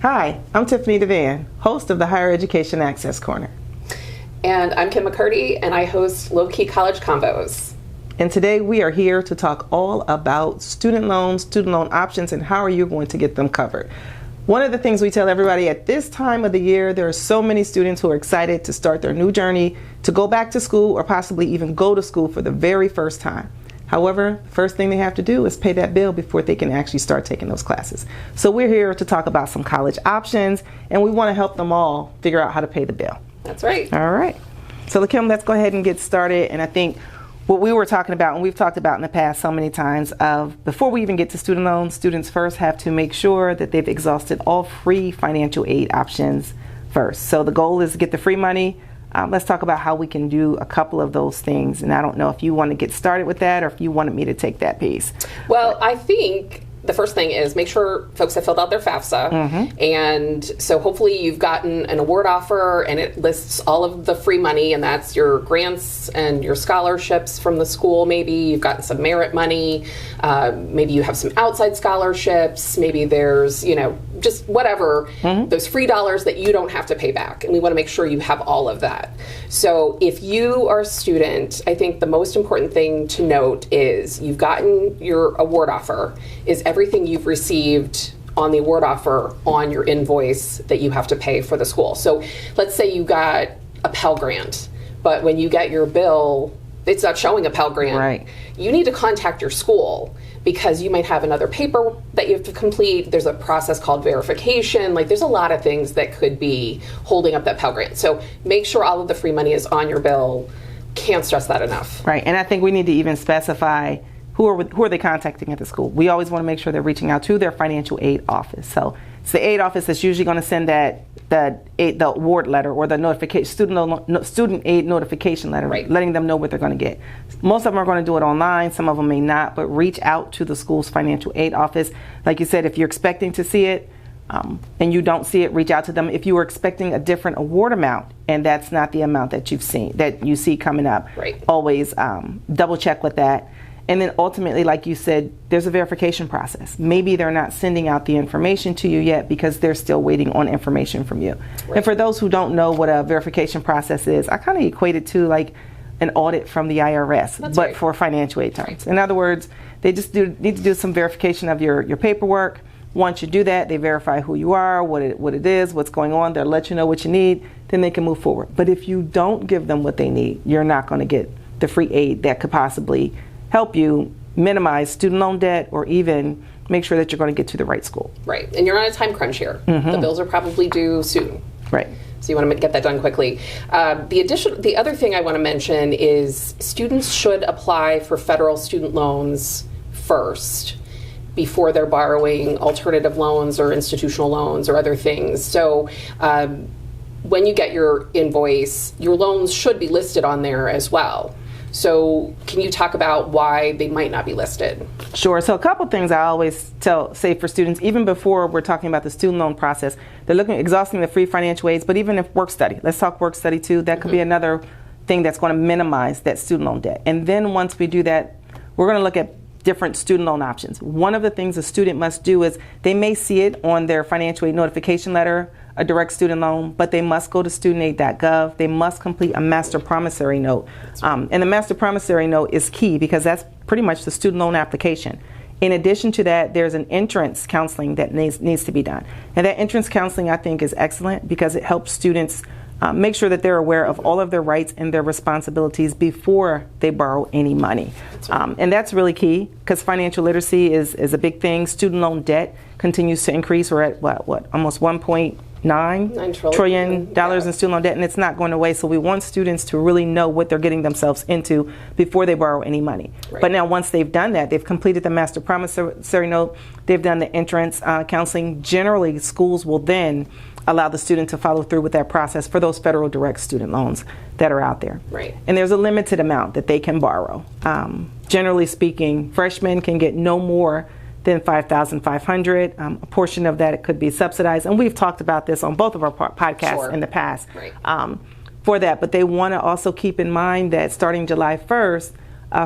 Hi, I'm Tiffanie DeVan, host of the Higher Education Access Corner. And I'm Kim McCurdy, and I host Low Key College Convos. And today we are here to talk all about student loans, student loan options, and how are you going to get them covered. One of the things we tell everybody at this time of the year, there are so many students who are excited to start their new journey, to go back to school, or possibly even go to school for the very first time. However, the first thing they have to do is pay that bill before they can actually start taking those classes. So we're here to talk about some college options, and we want to help them all figure out how to pay the bill. That's right. All right. So Kim, let's go ahead and get started. And I think what we were talking about, and we've talked about in the past so many times, of before we even get to student loans, students first have to make sure that they've exhausted all free financial aid options first. So the goal is to get the free money. Let's talk about how we can do a couple of those things. And I don't know if you want to get started with that or if you wanted me to take that piece. Well, I think the first thing is make sure folks have filled out their FAFSA. Mm-hmm. And so hopefully you've gotten an award offer and it lists all of the free money, and that's your grants and your scholarships from the school. Maybe you've gotten some merit money. Maybe you have some outside scholarships. Maybe there's, just whatever, those free dollars that you don't have to pay back. And we want to make sure you have all of that. So if you are a student, I think the most important thing to note is you've gotten your award offer. Is everything you've received on the award offer on your invoice that you have to pay for the school? So let's say you got a Pell Grant, but when you get your bill, it's not showing a Pell Grant. Right. You need to contact your school because you might have another paper that you have to complete. There's a process called verification. There's a lot of things that could be holding up that Pell Grant. So make sure all of the free money is on your bill. Can't stress that enough. Right. And I think we need to even specify who are they contacting at the school. We always want to make sure they're reaching out to their financial aid office. So it's the aid office that's usually going to send the award letter or the notification, student aid notification letter, right, letting them know what they're going to get. Most of them are going to do it online. Some of them may not, but reach out to the school's financial aid office. Like you said, if you're expecting to see it and you don't see it, reach out to them. If you were expecting a different award amount and that's not the amount that you see coming up, right, always double check with that. And then ultimately, like you said, there's a verification process. Maybe they're not sending out the information to you yet because they're still waiting on information from you. Right. And for those who don't know what a verification process is, I kind of equate it to like an audit from the IRS, That's but right, for financial aid terms. Right. In other words, they just need to do some verification of your paperwork. Once you do that, they verify who you are, what it is, what's going on. They'll let you know what you need. Then they can move forward. But if you don't give them what they need, you're not going to get the free aid that could possibly help you minimize student loan debt or even make sure that you're going to get to the right school. Right. And you're on a time crunch here. Mm-hmm. The bills are probably due soon. Right. So you want to get that done quickly. The other thing I want to mention is students should apply for federal student loans first before they're borrowing alternative loans or institutional loans or other things. So when you get your invoice, your loans should be listed on there as well. So can you talk about why they might not be listed? Sure. So a couple things I always say for students, even before we're talking about the student loan process, they're exhausting the free financial aids, but even if work study, let's talk work study too, that could be another thing that's going to minimize that student loan debt. And then once we do that, we're going to look at different student loan options. One of the things a student must do is they may see it on their financial aid notification letter, a direct student loan, but they must go to studentaid.gov. They must complete a master promissory note. And the master promissory note is key because that's pretty much the student loan application. In addition to that, there's an entrance counseling that needs to be done. And that entrance counseling, I think, is excellent because it helps students make sure that they're aware of all of their rights and their responsibilities before they borrow any money. And that's really key because financial literacy is a big thing. Student loan debt continues to increase. We're at almost $1.9 trillion in student loan debt, and it's not going away. So we want students to really know what they're getting themselves into before they borrow any money. Right. But now once they've done that, they've completed the master promissory note, they've done the entrance counseling. Generally, schools will then allow the student to follow through with that process for those federal direct student loans that are out there. Right. And there's a limited amount that they can borrow. Generally speaking, freshmen can get no more than $5,500. A portion of that it could be subsidized, and we've talked about this on both of our podcasts in the past. Right. For that, but they want to also keep in mind that starting July 1st,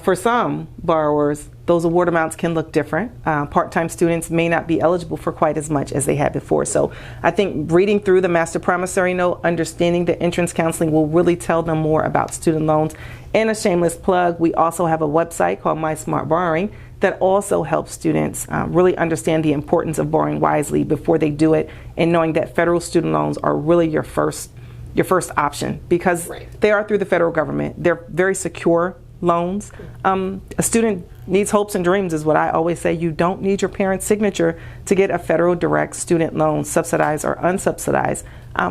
for some borrowers, those award amounts can look different. Part-time students may not be eligible for quite as much as they had before. So I think reading through the master promissory note, understanding the entrance counseling will really tell them more about student loans. And a shameless plug, we also have a website called My Smart Borrowing that also helps students really understand the importance of borrowing wisely before they do it, and knowing that federal student loans are really your first option, because they are through the federal government. They're very secure loans. A student needs hopes and dreams is what I always say. You don't need your parent's signature to get a federal direct student loan, subsidized or unsubsidized.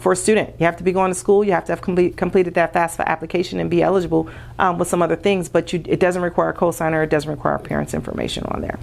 For a student, you have to be going to school, you have to have completed that FAFSA application and be eligible with some other things, but it doesn't require a cosigner, it doesn't require parents' information on there.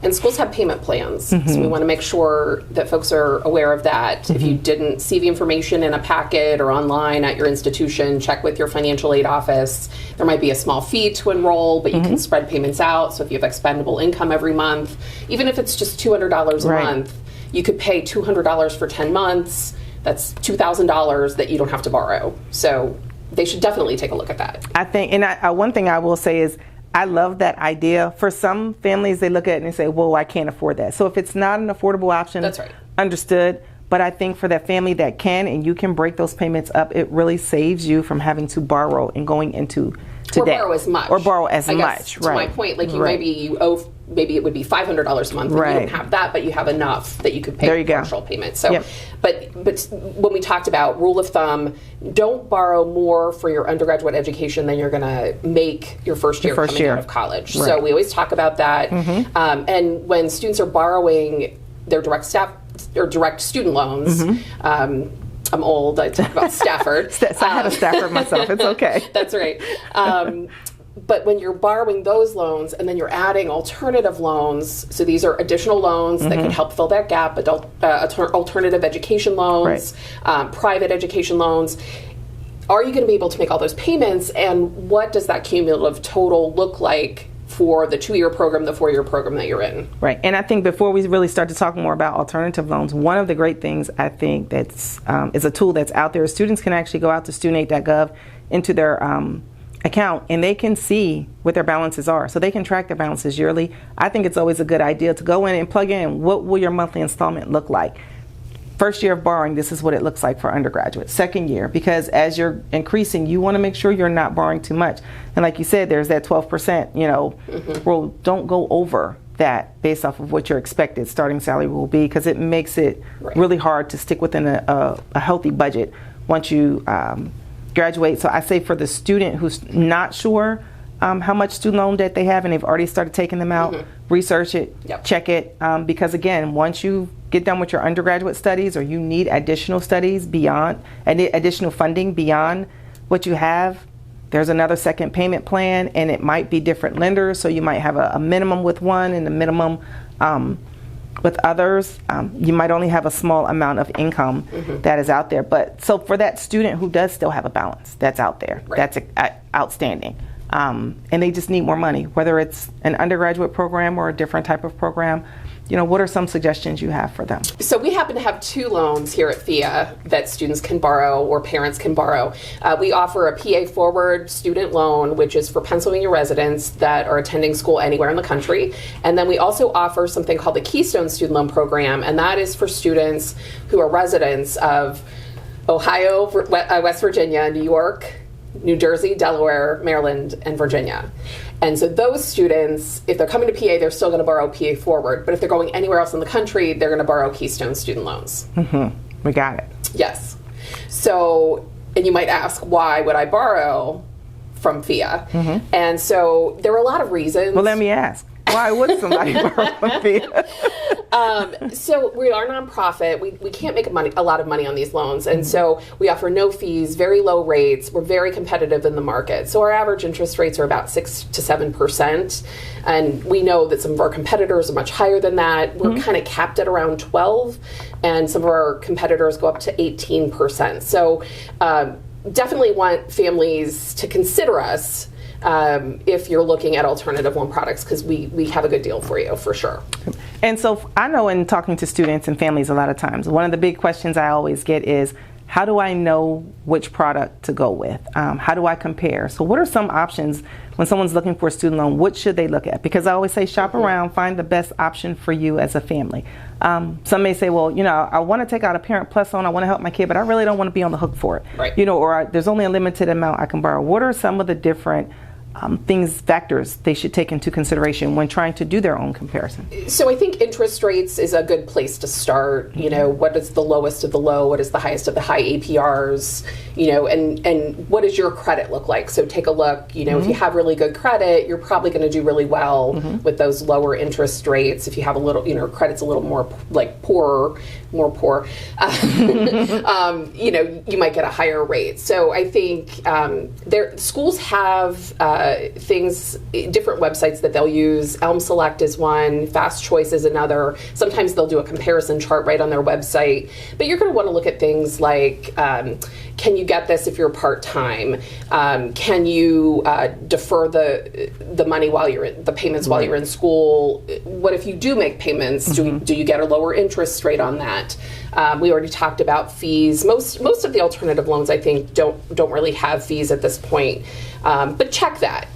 And schools have payment plans, so we want to make sure that folks are aware of that. If you didn't see the information in a packet or online at your institution, check with your financial aid office. There might be a small fee to enroll, but you can spread payments out. So if you have expendable income every month, even if it's just $200 a month, you could pay $200 for 10 months. That's $2,000 that you don't have to borrow. So they should definitely take a look at that. I think, and one thing I will say is, I love that idea. For some families, they look at it and they say, well, I can't afford that. So if it's not an affordable option, that's right. Understood. But I think for that family that can, and you can break those payments up, it really saves you from having to borrow and going into debt. Or borrow as much. Or borrow as much, to my point, like you owe, maybe it would be $500 a month, but you don't have that, but you have enough that you could pay a partial payment. So, but when we talked about rule of thumb, don't borrow more for your undergraduate education than you're going to make your first year coming out of college. So we always talk about that. And when students are borrowing their direct student loans, I'm old, I talk about Stafford. So I had a Stafford myself, it's okay. That's right. But when you're borrowing those loans and then you're adding alternative loans, so these are additional loans that can help fill that gap, alternative education loans, private education loans, are you going to be able to make all those payments, and what does that cumulative total look like for the 2-year program, the 4-year program that you're in? Right, and I think before we really start to talk more about alternative loans, one of the great things I think that's is a tool that's out there. Students can actually go out to studentaid.gov into their account, and they can see what their balances are, so they can track their balances yearly. I think it's always a good idea to go in and plug in, what will your monthly installment look like? First year of borrowing, this is what it looks like for undergraduate. Second year, because as you're increasing, you want to make sure you're not borrowing too much. And like you said, there's that 12%, rule. Don't go over that based off of what your expected starting salary will be, because it makes it really hard to stick within a healthy budget once you graduate. So I say for the student who's not sure how much student loan debt they have and they've already started taking them out, research it, check it, because again, once you get done with your undergraduate studies or you need additional studies beyond, additional funding beyond what you have, there's another second payment plan, and it might be different lenders, so you might have a minimum with one and a minimum with others. You might only have a small amount of income that is out there. But so for that student who does still have a balance that's out there, that's outstanding, and they just need more money, whether it's an undergraduate program or a different type of program, what are some suggestions you have for them? So we happen to have 2 loans here at PHEAA that students can borrow or parents can borrow. We offer a PA Forward student loan, which is for Pennsylvania residents that are attending school anywhere in the country. And then we also offer something called the Keystone student loan program, and that is for students who are residents of Ohio, West Virginia, New York, New Jersey, Delaware, Maryland, and Virginia. And so those students, if they're coming to PA, they're still going to borrow PA Forward. But if they're going anywhere else in the country, they're going to borrow Keystone student loans. We got it. Yes. So, and you might ask, why would I borrow from PHEAA? And so there are a lot of reasons. Well, let me ask. Why would somebody borrow from PHEAA? So we are a nonprofit. We can't make a lot of money on these loans. And so we offer no fees, very low rates. We're very competitive in the market. So our average interest rates are about 6 to 7%. And we know that some of our competitors are much higher than that. We're kind of capped at around 12. And some of our competitors go up to 18%. So definitely want families to consider us if you're looking at alternative loan products, because we have a good deal for you, for sure. And so I know in talking to students and families a lot of times, one of the big questions I always get is, how do I know which product to go with? How do I compare? So what are some options when someone's looking for a student loan? What should they look at? Because I always say shop around, find the best option for you as a family. Some may say, well, I want to take out a Parent Plus loan, I want to help my kid, but I really don't want to be on the hook for it. Right. Or there's only a limited amount I can borrow. What are some of the different factors they should take into consideration when trying to do their own comparison? So I think interest rates is a good place to start. What is the lowest of the low? What is the highest of the high APRs? And what does your credit look like? So take a look. If you have really good credit, you're probably going to do really well with those lower interest rates. If you have a little, credit's a little more like more poor, you might get a higher rate. So I think schools have different websites that they'll use. Elm Select is one, Fast Choice is another. Sometimes they'll do a comparison chart right on their website. But you're going to want to look at things like, can you get this if you're part-time? Can you defer the money while you're the payments while you're in school? What if you do make payments? Do you get a lower interest rate on that? We already talked about fees. Most of the alternative loans, I think, don't really have fees at this point. But check that,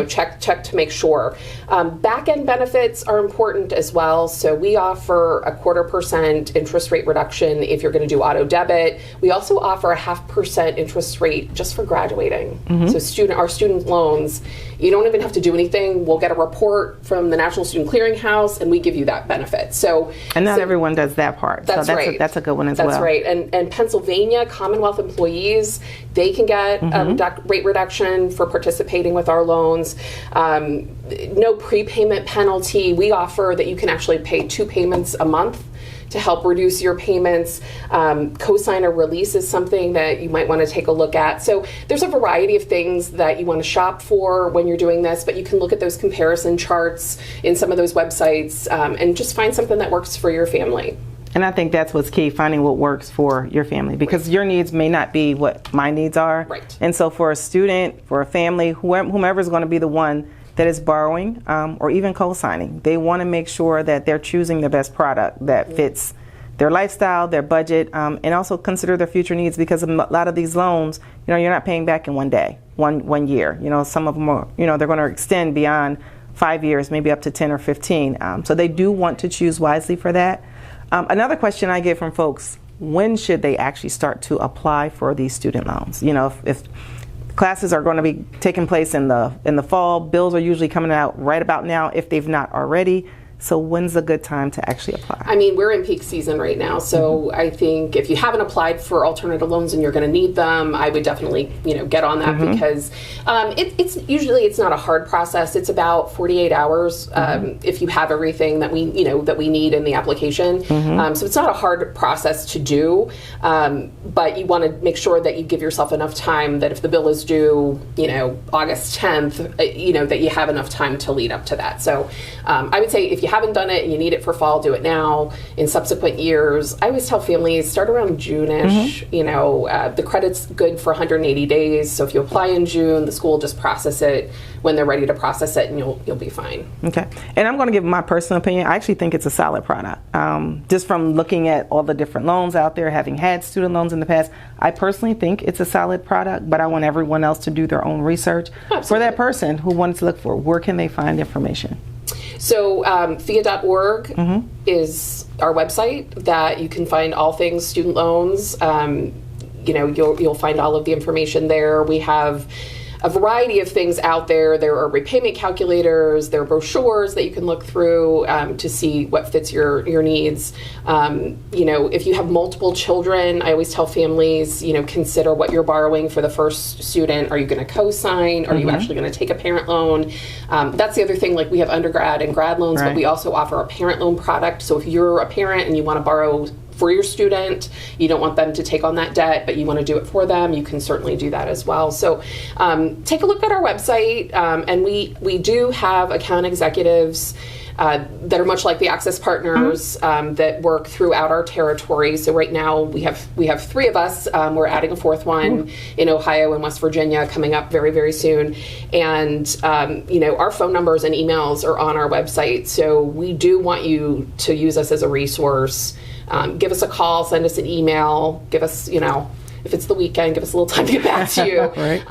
check to make sure. Back-end benefits are important as well. So we offer a 0.25% interest rate reduction if you're going to do auto debit. We also offer a 0.5% interest rate just for graduating. So our student loans, you don't even have to do anything. We'll get a report from the National Student Clearinghouse, and we give you that benefit. And not everyone does that part. That's right. That's a good one as well. That's right. And Pennsylvania Commonwealth employees, they can get a rate reduction for participating with our loans. No prepayment penalty. We offer that you can actually pay 2 payments a month to help reduce your payments. Cosigner release is something that you might want to take a look at. So there's a variety of things that you want to shop for when you're doing this, but you can look at those comparison charts in some of those websites and just find something that works for your family. And I think that's what's key, finding what works for your family, because your needs may not be what my needs are. Right. And so for a student, for a family, whomever is going to be the one that is borrowing or even co-signing, they want to make sure that they're choosing the best product that fits their lifestyle, their budget, and also consider their future needs, because a lot of these loans, you're not paying back in one day, one year. Some of them are, they're going to extend beyond 5 years, maybe up to 10 or 15. So they do want to choose wisely for that. Another question I get from folks, when should they actually start to apply for these student loans? If classes are going to be taking place in the fall, bills are usually coming out right about now if they've not already. So when's a good time to actually apply? I mean, we're in peak season right now, so I think if you haven't applied for alternative loans and you're going to need them, I would definitely, get on that because it's not a hard process. It's about 48 hours if you have everything that we need in the application. So it's not a hard process to do, but you want to make sure that you give yourself enough time that if the bill is due, August 10th, that you have enough time to lead up to that. So I would say if you haven't done it and you need it for fall, do it now. In subsequent years, I always tell families start around June-ish. The credit's good for 180 days. So if you apply in June, the school will just process it when they're ready to process it, and you'll be fine. Okay. And I'm going to give my personal opinion. I actually think it's a solid product. Just from looking at all the different loans out there, having had student loans in the past, I personally think it's a solid product, but I want everyone else to do their own research. Absolutely. For that person who wanted to look for, where can they find information? So PHEAA.org is our website that you can find all things student loans. You'll find all of the information there. We have a variety of things out there. There are repayment calculators, there are brochures that you can look through to see what fits your needs. If you have multiple children, I always tell families, consider what you're borrowing for the first student. Are you going to co-sign? Are you actually going to take a parent loan? That's the other thing, like we have undergrad and grad loans, but we also offer a parent loan product. So if you're a parent and you want to borrow for your student, you don't want them to take on that debt, but you want to do it for them, you can certainly do that as well. So take a look at our website, and we do have account executives that are much like the Access Partners that work throughout our territory. So right now we have 3 of us. We're adding a 4th one in Ohio and West Virginia coming up very, very soon. And our phone numbers and emails are on our website. So we do want you to use us as a resource. Give us a call, send us an email, give us if it's the weekend, give us a little time to get back to you. Right.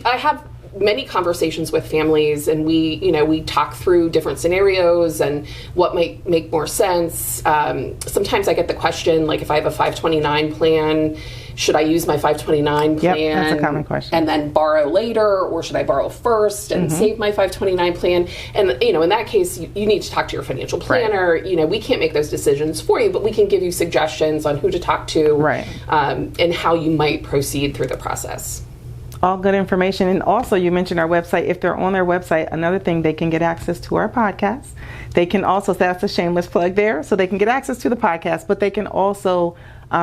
I have many conversations with families, and we talk through different scenarios and what might make more sense. Sometimes I get the question, like, if I have a 529 plan, should I use my 529 plan? Yep, that's a common question. And then borrow later, or should I borrow first and save my 529 plan? And in that case, you need to talk to your financial planner. Right. We can't make those decisions for you, but we can give you suggestions on who to talk to, right, and how you might proceed through the process. All good information. And also, you mentioned our website. If they're on their website, another thing, they can get access to our podcast. They can also, that's a shameless plug there, so they can get access to the podcast, but they can also,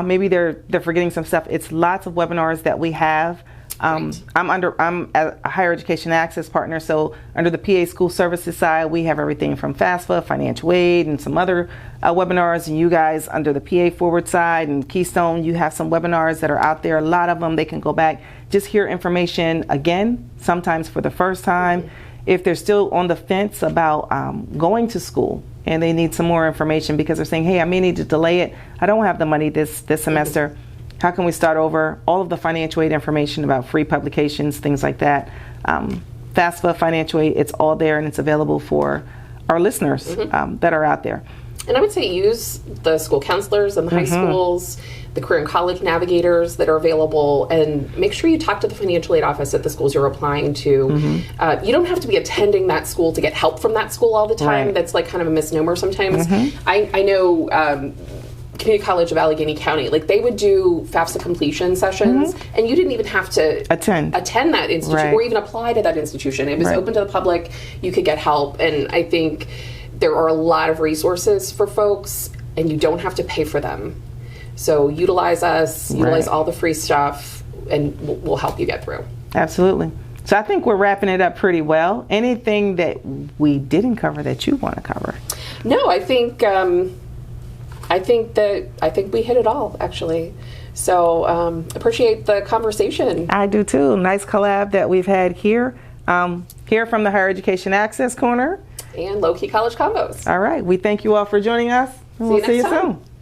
maybe they're forgetting some stuff. It's lots of webinars that we have. Right. I'm a higher education access partner, so under the PA school services side, we have everything from FAFSA, financial aid, and some other webinars. And you guys under the PA forward side and Keystone, you have some webinars that are out there. A lot of them, they can go back, just hear information again, sometimes for the first time. If they're still on the fence about going to school and they need some more information because they're saying, hey, I may need to delay it. I don't have the money this semester. How can we start over? All of the financial aid information about free publications, things like that. FAFSA, financial aid, it's all there, and it's available for our listeners that are out there. And I would say use the school counselors and the high schools, the career and college navigators that are available, and make sure you talk to the financial aid office at the schools you're applying to. You don't have to be attending that school to get help from that school all the time. Right. That's like kind of a misnomer sometimes. I know Community College of Allegheny County, like they would do FAFSA completion sessions, and you didn't even have to attend that institution or even apply to that institution. It was open to the public. You could get help, and I think there are a lot of resources for folks, and you don't have to pay for them. So utilize us, utilize all the free stuff, and we'll help you get through. Absolutely. So I think we're wrapping it up pretty well. Anything that we didn't cover that you want to cover? No, I think we hit it all, actually. So appreciate the conversation. I do too. Nice collab that we've had here. Here from the Higher Education Access Corner. And Low Key College Combos. All right. We thank you all for joining us. And we'll see you soon.